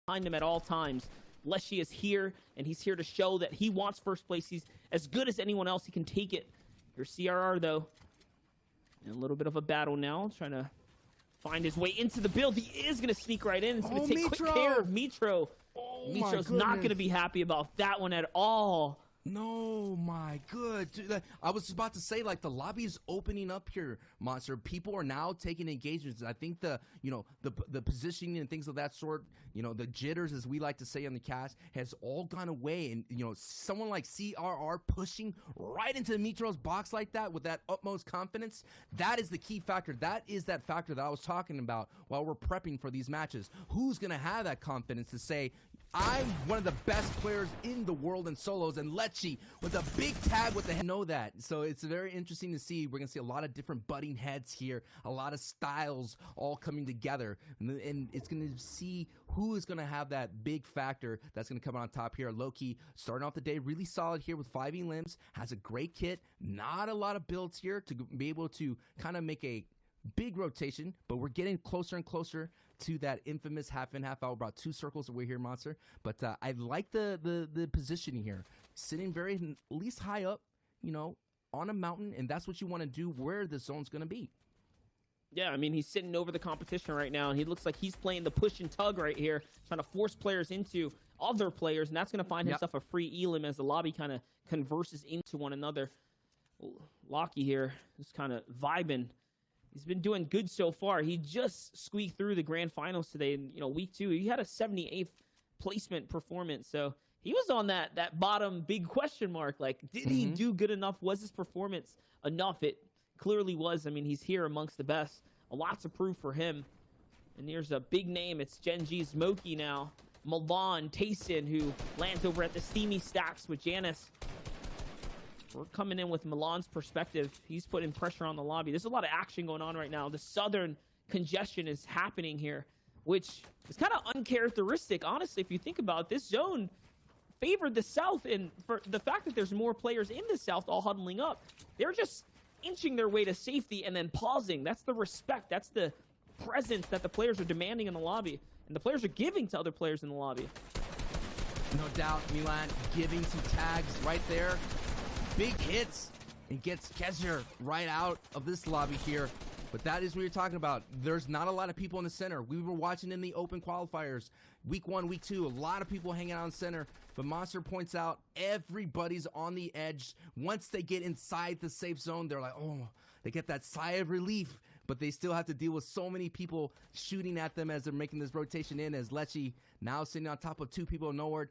behind him at all times. Leshy is here, and he's here to show that he wants first place. He's as good as anyone else. He can take it. Here's CRR, though. And a little bit of a battle now, trying to find his way into the build. He is going to sneak right in. It's going to take quick care of MITR0. MITRO's not going to be happy about that one at all. No, my good. Dude, I was about to say, like, the lobby is opening up here, Monster. People are now taking engagements. I think the positioning and things of that sort, the jitters, as we like to say on the cast, has all gone away. And, someone like CRR pushing right into MITRO's box like that with that utmost confidence, that is the key factor. That is that factor that I was talking about while we're prepping for these matches. Who's going to have that confidence to say, I'm one of the best players in the world in solos, and Lechy with a big tag with the head. Know that. So it's very interesting to see. We're going to see a lot of different butting heads here, a lot of styles all coming together, and it's going to see who is going to have that big factor that's going to come on top here. Loki starting off the day really solid here with 5 limbs, has a great kit, not a lot of builds here to be able to kind of make a big rotation, but we're getting closer and closer to that infamous half in, half out, about 2 circles away here, Monster. But I like the positioning here, sitting very, at least high up, on a mountain, and that's what you want to do where the zone's going to be. Yeah, I mean, he's sitting over the competition right now, and he looks like he's playing the push and tug right here, trying to force players into other players, and that's going to find himself a free elim as the lobby kind of converses into one another. Locky here is kind of vibing. He's been doing good so far. He just squeaked through the grand finals today in week 2. He had a 78th placement performance, so he was on that bottom big question mark. Like, did he do good enough? Was his performance enough? It clearly was. I mean, he's here amongst the best. A lot to prove for him. And there's a big name. It's Gen G's Moki now. Milan Tayson, who lands over at the Steamy Stacks with Janice. We're coming in with Milan's perspective. He's putting pressure on the lobby. There's a lot of action going on right now. The southern congestion is happening here, which is kind of uncharacteristic, honestly. If you think about it, this zone favored the south, and for the fact that there's more players in the south all huddling up, they're just inching their way to safety and then pausing. That's the respect. That's the presence that the players are demanding in the lobby, and the players are giving to other players in the lobby. No doubt, Milan giving some tags right there. Big hits, and gets Kesher right out of this lobby here. But that is what you're talking about. There's not a lot of people in the center. We were watching in the open qualifiers, week 1, week 2, a lot of people hanging out in center. But Monster points out everybody's on the edge. Once they get inside the safe zone, they're like, oh, they get that sigh of relief. But they still have to deal with so many people shooting at them as they're making this rotation in, as Lechy now sitting on top of 2 people in Nowhere.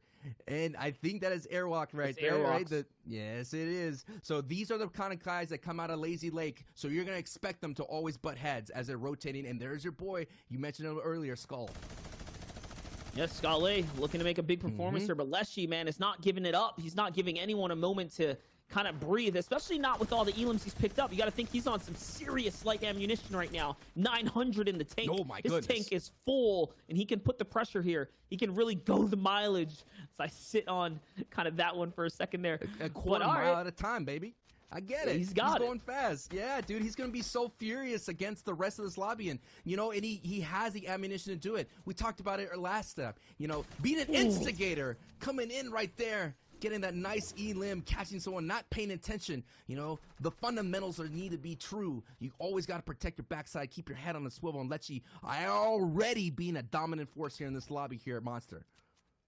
And I think that is Airwalk right there, right? Yes, it is. So these are the kind of guys that come out of Lazy Lake. So you're going to expect them to always butt heads as they're rotating. And there's your boy. You mentioned him earlier, Skull. Yes, Scale looking to make a big performance here, but Leshy, man, is not giving it up. He's not giving anyone a moment to kind of breathe, especially not with all the elims he's picked up. You got to think he's on some serious light ammunition right now. 900 in the tank. Oh my goodness. His tank is full, and he can put the pressure here. He can really go the mileage. So I sit on kind of that one for a second there. A quarter mile at a time, baby. I get it. He's going fast. Yeah, dude, he's going to be so furious against the rest of this lobby. And, and he has the ammunition to do it. We talked about it last step. Being an instigator, coming in right there, getting that nice elim, catching someone, not paying attention. The fundamentals need to be true. You always got to protect your backside, keep your head on the swivel, and let you already being a dominant force here in this lobby here at Monster.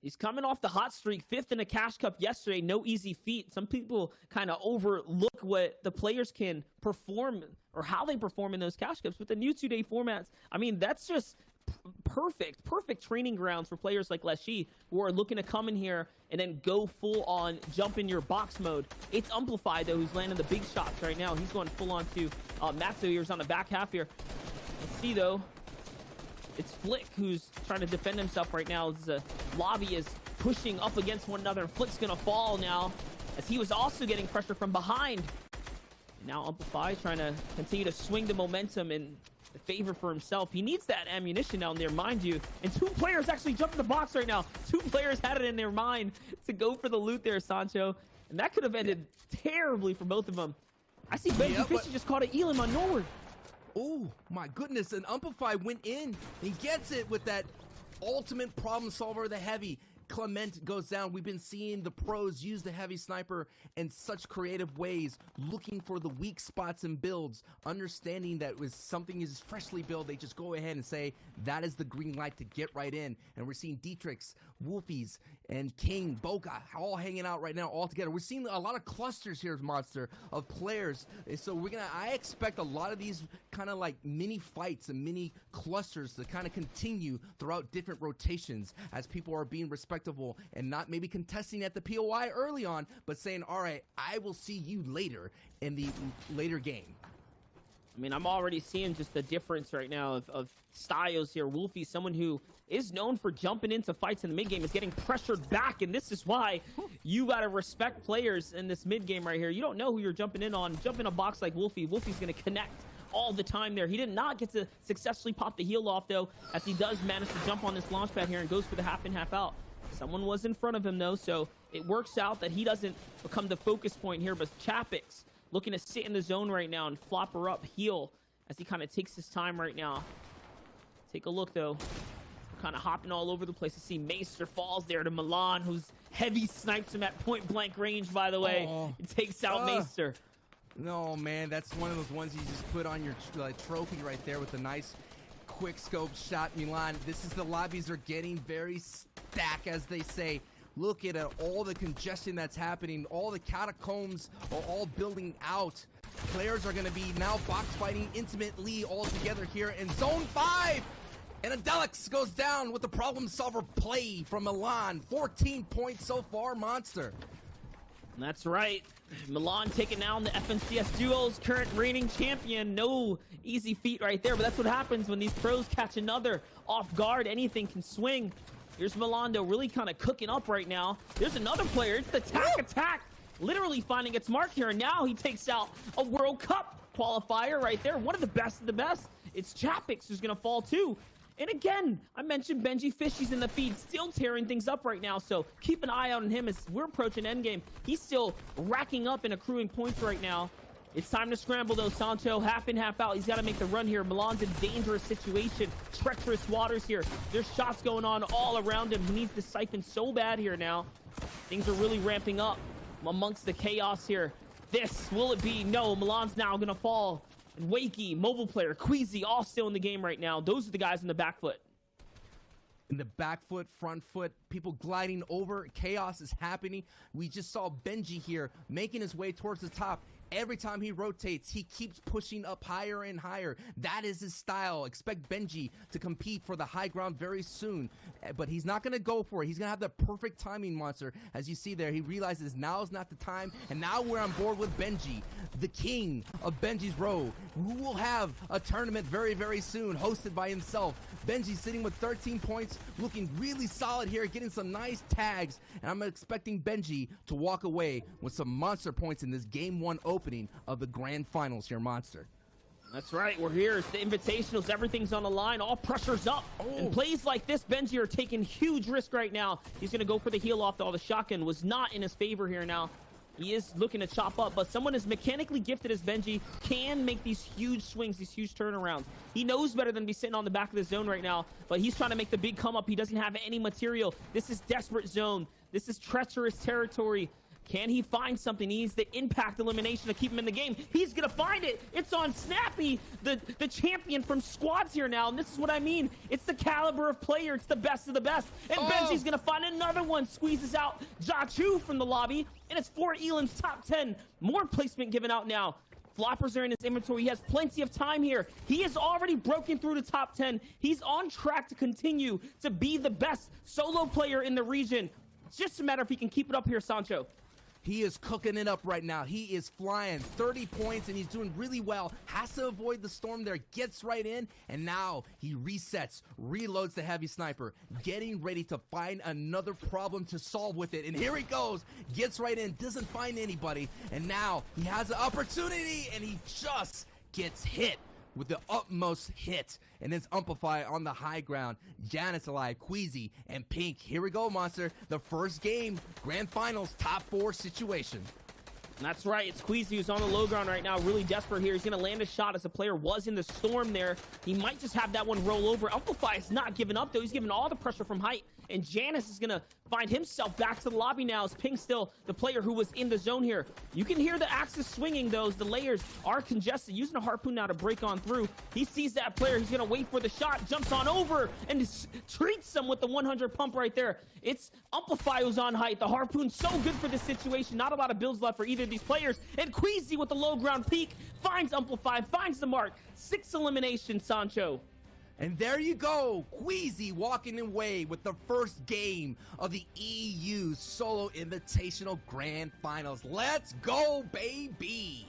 He's coming off the hot streak, 5th in a cash cup yesterday. No easy feat. Some people kind of overlook what the players can perform or how they perform in those cash cups with the new 2-day formats. I mean, that's just perfect training grounds for players like Leshy who are looking to come in here and then go full on jump in your box mode. It's Amplified, though, who's landing the big shots right now. He's going full on to Matzo here's on the back half here. Let's see, though. It's Flick who's trying to defend himself right now. The lobby is pushing up against one another. Flick's going to fall now as he was also getting pressure from behind. And now Amplify trying to continue to swing the momentum in favor for himself. He needs that ammunition down there, mind you. And 2 players actually jumped in the box right now. 2 players had it in their mind to go for the loot there, Sancho. And that could have ended terribly for both of them. I see Benji Fishy just caught an elim on Norward. Oh, my goodness. And Amplify went in. He gets it with that ultimate problem solver, the heavy. Clement goes down. We've been seeing the pros use the heavy sniper in such creative ways, looking for the weak spots and builds, understanding that when something is freshly built, they just go ahead and say, that is the green light to get right in. And we're seeing Dietrichs, Wolfies, and King, Boca all hanging out right now all together. We're seeing a lot of clusters here, Monster, of players. And so I expect a lot of these kind of like mini fights and mini clusters to kind of continue throughout different rotations as people are being respectful and not maybe contesting at the POI early on, but saying, all right, I will see you later in the later game. I mean, I'm already seeing just the difference right now of styles here. Wolfie, someone who is known for jumping into fights in the mid game, is getting pressured back, and this is why you got to respect players in this mid game right here. You don't know who you're jumping in on. Jump in a box like Wolfie. Wolfie's going to connect all the time there. He did not get to successfully pop the heel off, though, as he does manage to jump on this launch pad here and goes for the half in, half out. Someone was in front of him, though, so it works out that he doesn't become the focus point here. But Chapix looking to sit in the zone right now and flop her up heel as he kind of takes his time right now. Take a look, though. Kind of hopping all over the place. To see Maester falls there to Milan, who's heavy snipes him at point-blank range, by the way. It takes out Maester. No, man, that's one of those ones you just put on your trophy right there with a nice quick scope shot. Milan, this is the lobbies are getting very stacked, as they say. Look at all the congestion that's happening. All the catacombs are all building out. Players are going to be now box fighting intimately all together here in Zone 5. And Adelix goes down with the problem solver play from Milan. 14 points so far, Monster. That's right. Milan taking down the FNCS Duo's current reigning champion. No easy feat right there, but that's what happens when these pros catch another off guard. Anything can swing. Here's Milando really kind of cooking up right now. There's another player. It's the attack. Literally finding its mark here, and now he takes out a World Cup qualifier right there. One of the best of the best. It's Chapix who's going to fall too. And again, I mentioned Benji Fishy's in the feed, still tearing things up right now, so keep an eye out on him as we're approaching endgame. He's still racking up and accruing points right now. It's time to scramble, though, Sancho. Half in, half out. He's got to make the run here. Milan's in dangerous situation. Treacherous waters here. There's shots going on all around him. He needs to siphon so bad here now. Things are really ramping up amongst the chaos here. This, will it be? No, Milan's now going to fall. And Wakey, mobile player, Queasy, all still in the game right now. Those are the guys in the back foot. In the back foot, front foot, people gliding over. Chaos is happening. We just saw Benji here making his way towards the top. Every time he rotates, he keeps pushing up higher and higher. That is his style. Expect Benji to compete for the high ground very soon. But he's not going to go for it. He's going to have the perfect timing, Monster. As you see there, he realizes now is not the time. And now we're on board with Benji, the king of Benji's Row, who will have a tournament very, very soon, hosted by himself. Benji sitting with 13 points, looking really solid here, getting some nice tags. And I'm expecting Benji to walk away with some monster points in this Game 1 opening of the Grand Finals here, Monster. That's right, we're here. It's the Invitationals. Everything's on the line. All pressure's up. And plays like this, Benji are taking huge risk right now. He's going to go for the heel off, though. The shotgun was not in his favor here now. He is looking to chop up, but someone as mechanically gifted as Benji can make these huge swings, these huge turnarounds. He knows better than to be sitting on the back of the zone right now, but he's trying to make the big come up. He doesn't have any material. This is desperate zone. This is treacherous territory. Can he find something? He needs the impact elimination to keep him in the game. He's going to find it. It's on Snappy, the champion from squads here now. And this is what I mean. It's the caliber of player. It's the best of the best. And Benji's going to find another one. Squeezes out Jachu from the lobby. And it's for Elam's top 10. More placement given out now. Floppers are in his inventory. He has plenty of time here. He has already broken through the top 10. He's on track to continue to be the best solo player in the region. It's just a matter if he can keep it up here, Sancho. He is cooking it up right now. He is flying 30 points, and he's doing really well. Has to avoid the storm there, gets right in, and now he resets, reloads the heavy sniper, getting ready to find another problem to solve with it. And here he goes, gets right in, doesn't find anybody, and now he has an opportunity, and he just gets hit with the utmost hit, and it's Amplify on the high ground. Janet's alive, Queasy, and Pink. Here we go, Monster. The first game, Grand Finals, top 4 situation. That's right. It's Queasy who's on the low ground right now, really desperate here. He's going to land a shot as the player was in the storm there. He might just have that one roll over. Amplify is not giving up, though. He's giving all the pressure from height. And Janice is going to find himself back to the lobby now as Ping still the player who was in the zone here. You can hear the axis swinging, though, as the layers are congested. Using a harpoon now to break on through. He sees that player. He's going to wait for the shot. Jumps on over and treats him with the 100 pump right there. It's Amplify who's on height. The harpoon's so good for this situation. Not a lot of builds left for either of these players. And Queasy with the low ground peak finds Amplify, finds the mark. 6 eliminations, Sancho. And there you go, Queasy walking away with the first game of the EU Solo Invitational Grand Finals. Let's go, baby!